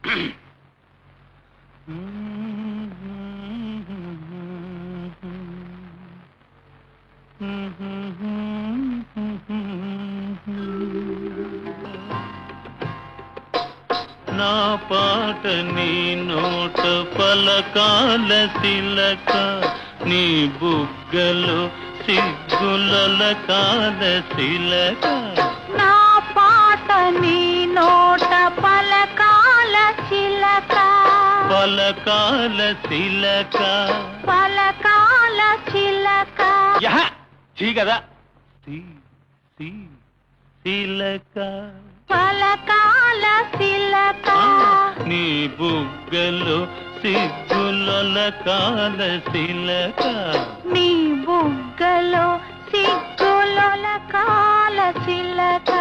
నా పాట నీ నోట పలకాల తిలక, నీ బుగ్గలో సిగ్గుల కాల శిలక. నా పాట నీ నోట పలకాల చిలక, పలకాల శిలక, పలకాల చిలక. కదా శిలక, పలకాల శిలక. నీ బుగ్గలో సిగ్గుల కాల శిలక, నీ బుగ్గలో సిగ్గుల కాల చిలక.